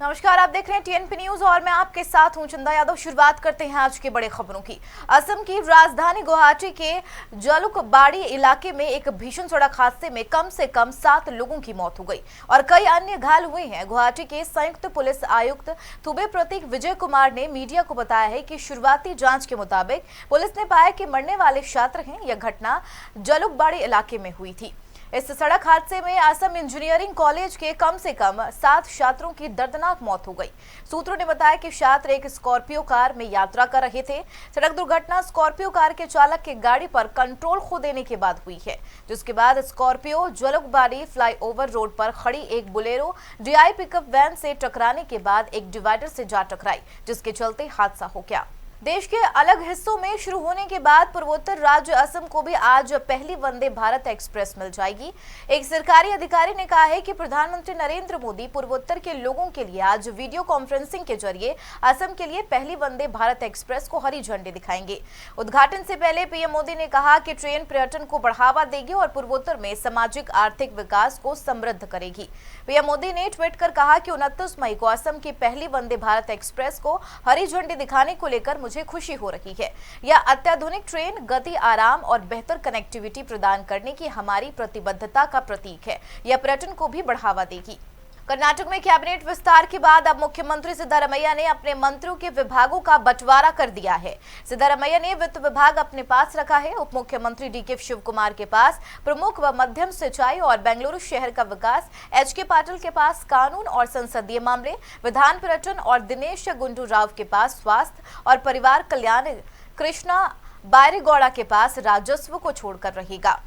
नमस्कार, आप देख रहे हैं टीएनपी न्यूज और मैं आपके साथ हूं चंदा यादव। शुरुआत करते हैं आज की बड़ी खबरों की। असम की राजधानी गुवाहाटी के जलुकबाड़ी इलाके में एक भीषण सड़क हादसे में कम से कम 7 लोगों की मौत हो गई और कई अन्य घायल हुए हैं। गुवाहाटी के संयुक्त पुलिस आयुक्त थुबे प्रतीक विजय कुमार ने मीडिया को बताया है कि शुरुआती जांच के मुताबिक पुलिस ने पाया कि मरने वाले छात्र हैं। यह घटना जलुकबाड़ी इलाके में हुई थी। इस सड़क हादसे में असम इंजीनियरिंग कॉलेज के कम से कम 7 छात्रों की दर्दनाक मौत हो गई। सूत्रों ने बताया कि छात्र एक स्कॉर्पियो कार में यात्रा कर रहे थे। सड़क दुर्घटना स्कॉर्पियो कार के चालक के गाड़ी पर कंट्रोल खो देने के बाद हुई है, जिसके बाद स्कॉर्पियो जलुकबाड़ी फ्लाईओवर रोड पर खड़ी एक बोलेरो डीआई पिकअप वैन से टकराने के बाद एक डिवाइडर से जा टकराई, जिसके चलते हादसा हो गया। देश के अलग हिस्सों में शुरू होने के बाद पूर्वोत्तर राज्य असम को भी आज पहली वंदे भारत एक्सप्रेस मिल जाएगी। एक सरकारी अधिकारी ने कहा है कि प्रधानमंत्री नरेंद्र मोदी पूर्वोत्तर के लोगों के लिए आज वीडियो कॉन्फ्रेंसिंग के जरिए असम के लिए पहली वंदे भारत एक्सप्रेस को हरी झंडी दिखाएंगे। उद्घाटन से पहले पीएम मोदी ने कहा कि ट्रेन पर्यटन को बढ़ावा देगी और पूर्वोत्तर में सामाजिक आर्थिक विकास को समृद्ध करेगी। पीएम मोदी ने ट्वीट कर कहा कि 29 मई को असम की पहली वंदे भारत एक्सप्रेस को हरी झंडी दिखाने को लेकर मुझे खुशी हो रही है। यह अत्याधुनिक ट्रेन गति, आराम और बेहतर कनेक्टिविटी प्रदान करने की हमारी प्रतिबद्धता का प्रतीक है। यह पर्यटन को भी बढ़ावा देगी। कर्नाटक में कैबिनेट विस्तार के बाद अब मुख्यमंत्री सिद्धारमैया ने अपने मंत्रियों के विभागों का बंटवारा कर दिया है। सिद्धारमैया ने वित्त विभाग अपने पास रखा है। उप मुख्यमंत्री डीके शिव कुमार के पास प्रमुख व मध्यम सिंचाई और बेंगलुरु शहर का विकास, एचके पाटिल के पास कानून और संसदीय मामले, विधान, पर्यटन और दिनेश गुंडू राव के पास स्वास्थ्य और परिवार कल्याण, कृष्णा बायरेगौड़ा के पास राजस्व को छोड़कर रहेगा।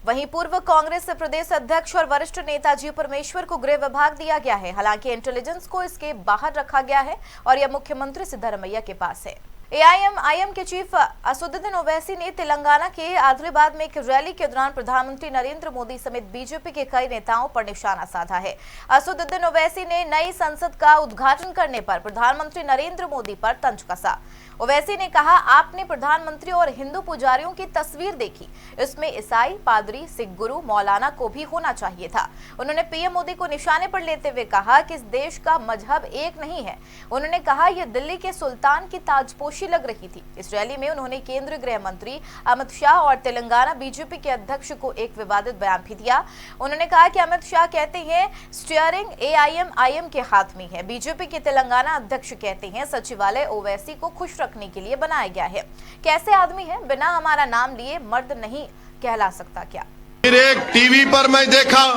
वहीं पूर्व कांग्रेस प्रदेश अध्यक्ष और वरिष्ठ नेता जी परमेश्वर को गृह विभाग दिया गया है। हालांकि इंटेलिजेंस को इसके बाहर रखा गया है और यह मुख्यमंत्री सिद्धारमैया के पास है। एआईएमआईएम के चीफ असदुद्दीन ओवैसी ने तेलंगाना के आदिलाबाद में एक रैली के दौरान प्रधानमंत्री नरेंद्र मोदी समेत बीजेपी के कई नेताओं पर निशाना साधा है। असदुद्दीन ओवैसी ने नई संसद का उद्घाटन करने पर प्रधानमंत्री नरेंद्र मोदी पर तंज कसा। ओवैसी ने कहा, आपने प्रधानमंत्री और हिंदू पुजारियों की तस्वीर देखी, इसमें ईसाई, पादरी, सिख गुरु, मौलाना को भी होना चाहिए था। उन्होंने पीएम मोदी को निशाने पर लेते हुए कहा कि इस देश का मजहब एक नहीं है। उन्होंने कहा, यह दिल्ली के सुल्तान की ताजपोशी लग रही थी। इस रैली में उन्होंने केंद्रीय गृह मंत्री अमित शाह और तेलंगाना बीजेपी के अध्यक्ष को एक विवादित बयान भी दिया। उन्होंने कहा कि अमित शाह कहते हैं स्टीयरिंग एआईएमआईएम के हाथ में है। बीजेपी के तेलंगाना अध्यक्ष कहते हैं सचिवालय ओवैसी को खुश रखने के लिए बनाया गया है। कैसे आदमी है, बिना हमारा नाम लिए मर्द नहीं कहला सकता क्या? फिर एक टीवी पर मैं देखा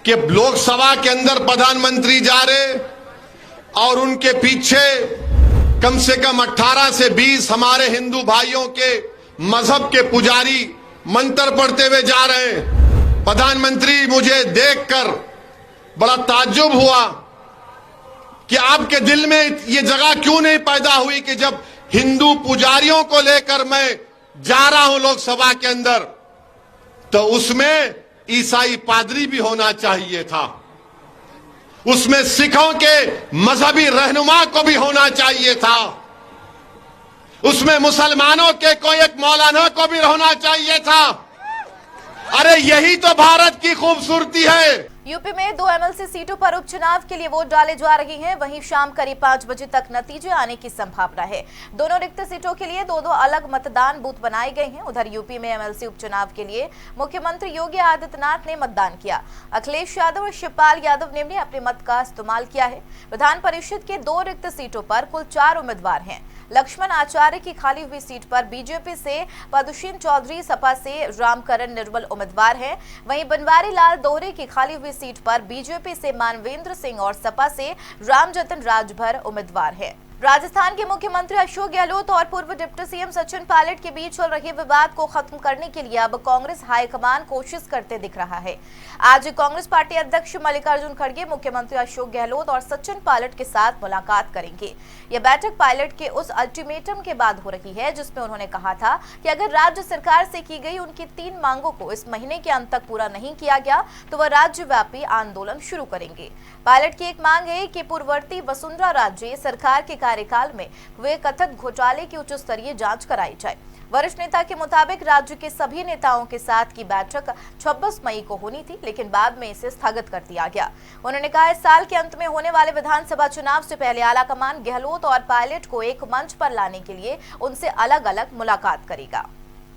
कि लोकसभा के अंदर प्रधानमंत्री जा रहे और उनके पीछे कम से कम 18 से 20 हमारे हिंदू भाइयों के मजहब के पुजारी मंत्र पढ़ते हुए जा रहे हैं। प्रधानमंत्री, मुझे देखकर बड़ा ताज्जुब हुआ कि आपके दिल में ये जगह क्यों नहीं पैदा हुई कि जब हिंदू पुजारियों को लेकर मैं जा रहा हूं लोकसभा के अंदर, तो उसमें ईसाई पादरी भी होना चाहिए था, उसमें सिखों के मजहबी रहनुमा को भी होना चाहिए था, उसमें मुसलमानों के कोई एक मौलाना को भी होना चाहिए था। अरे यही तो भारत की खूबसूरती है। यूपी में 2 एमएलसी सीटों पर उपचुनाव के लिए वोट डाले जा रहे हैं। वहीं शाम करीब 5 बजे तक नतीजे आने की संभावना है। दोनों रिक्त सीटों के लिए 2-2 अलग मतदान बूथ बनाए गए हैं। उधर यूपी में एमएलसी उपचुनाव के लिए मुख्यमंत्री योगी आदित्यनाथ ने मतदान किया। अखिलेश यादव और शिवपाल यादव ने भी अपने मत का इस्तेमाल किया है। विधान परिषद के 2 रिक्त सीटों पर कुल 4 उम्मीदवार हैं। लक्ष्मण आचार्य की खाली हुई सीट पर बीजेपी से पदुशीन चौधरी, सपा से रामकरण निर्मल उम्मीदवार हैं। वहीं बनवारी लाल दोहरे की खाली हुई सीट पर बीजेपी से मानवेंद्र सिंह और सपा से रामजतन राजभर उम्मीदवार हैं। राजस्थान के मुख्यमंत्री अशोक गहलोत और पूर्व डिप्टी सीएम सचिन पायलट के बीच चल रहे विवाद को खत्म करने के लिए अब कांग्रेस हाईकमान कोशिश करते दिख रहा है। आज कांग्रेस पार्टी अध्यक्ष मल्लिकार्जुन खड़गे मुख्यमंत्री अशोक गहलोत और सचिन पायलट के साथ मुलाकात करेंगे। यह बैठक पायलट के उस अल्टीमेटम के बाद हो रही है जिसमें उन्होंने कहा था कि अगर राज्य सरकार से की गई उनकी 3 मांगों को इस महीने के अंत तक पूरा नहीं किया गया तो वह राज्यव्यापी आंदोलन शुरू करेंगे। पायलट की एक मांग है कि पूर्ववर्ती वसुंधरा राज्य सरकार के कार्यकाल में हुए कथित घोटाले की उच्च स्तरीय जांच कराई जाए। वरिष्ठ नेता के मुताबिक राज्य के सभी नेताओं के साथ की बैठक 26 मई को होनी थी, लेकिन बाद में इसे स्थगित कर दिया गया। उन्होंने कहा, इस साल के अंत में होने वाले विधानसभा चुनाव से पहले आलाकमान गहलोत और पायलट को एक मंच पर लाने के लिए उनसे अलग अलग मुलाकात करेगा।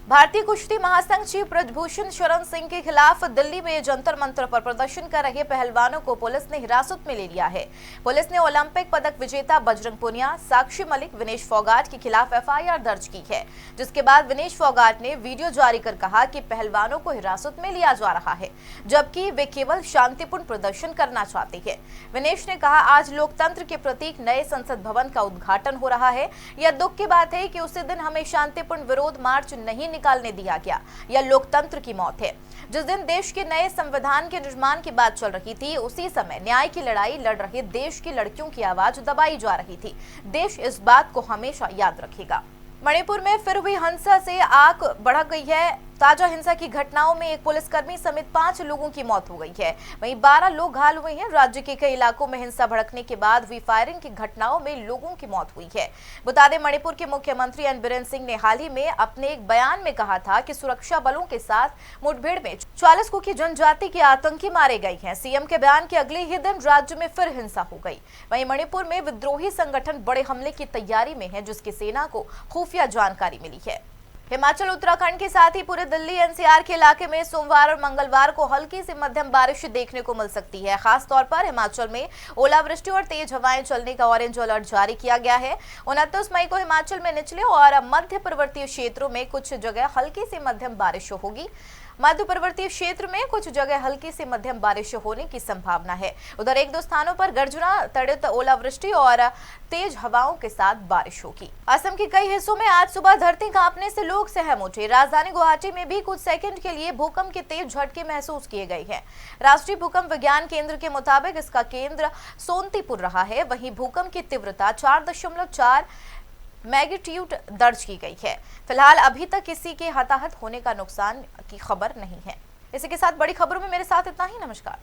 भारतीय कुश्ती महासंघ चीफ ब्रजभूषण शरण सिंह के खिलाफ दिल्ली में जंतर मंतर पर प्रदर्शन कर रहे पहलवानों को पुलिस ने हिरासत में ले लिया है। पुलिस ने ओलंपिक पदक विजेता बजरंग पुनिया, साक्षी मलिक, विनेश फोगाट के खिलाफ एफआईआर दर्ज की है, जिसके बाद विनेश फोगाट ने वीडियो जारी कर कहा कि पहलवानों को हिरासत में लिया जा रहा है, जबकि वे केवल शांतिपूर्ण प्रदर्शन करना चाहते हैं। विनेश ने कहा, आज लोकतंत्र के प्रतीक नए संसद भवन का उद्घाटन हो रहा है। यह दुख की बात है कि उसी दिन हमें शांतिपूर्ण विरोध मार्च नहीं निकालने दिया गया। यह लोकतंत्र की मौत है। जिस दिन देश के नए संविधान के निर्माण की बात चल रही थी, उसी समय न्याय की लड़ाई लड़ रहे देश की लड़कियों की आवाज दबाई जा रही थी। देश इस बात को हमेशा याद रखेगा। मणिपुर में फिर हुई हिंसा से आग बढ़ गई है। ताजा हिंसा की घटनाओं में एक पुलिसकर्मी समेत 5 लोगों की मौत हो गई है, वहीं 12 लोग घायल हुए हैं। राज्य के कई इलाकों में हिंसा भड़कने के बाद हुई फायरिंग की घटनाओं में लोगों की मौत हुई है। बता दें, मणिपुर के मुख्यमंत्री एन बीरेन सिंह ने हाल ही में अपने एक बयान में कहा था कि सुरक्षा बलों के साथ मुठभेड़ में 40 कुकी जनजाति के आतंकी मारे गए हैं। सीएम के बयान के अगले ही दिन राज्य में फिर हिंसा हो गई। वहीं मणिपुर में विद्रोही संगठन बड़े हमले की तैयारी में है, जिसकी सेना को खुफिया जानकारी मिली है। हिमाचल, उत्तराखंड के साथ ही पूरे दिल्ली एनसीआर के इलाके में सोमवार और मंगलवार को हल्की से मध्यम बारिश देखने को मिल सकती है। खास तौर पर हिमाचल में ओलावृष्टि और तेज हवाएं चलने का ऑरेंज अलर्ट जारी किया गया है। 29 मई को हिमाचल में निचले और मध्य पर्वतीय क्षेत्रों में कुछ जगह हल्की से मध्यम बारिश होगी। मध्य पर्वतीय क्षेत्र में कुछ जगह हल्की से मध्यम बारिश होने की संभावना है। उधर 1-2 स्थानों पर गर्जना, तड़ित ओलावृष्टि और तेज हवाओं के साथ बारिश होगी। असम के कई हिस्सों में आज सुबह धरती कांपने से लोग सहम उठे। राजधानी गुवाहाटी में भी कुछ सेकंड के लिए भूकंप के तेज झटके महसूस किए गए हैं। राष्ट्रीय भूकंप विज्ञान केंद्र के मुताबिक इसका केंद्र सोनतीपुर रहा है। वहीं भूकंप की तीव्रता 4.4 मैग्नीट्यूड दर्ज की गई है। फिलहाल अभी तक किसी के हताहत होने का नुकसान की खबर नहीं है। इसी के साथ बड़ी खबरों में मेरे साथ इतना ही। नमस्कार।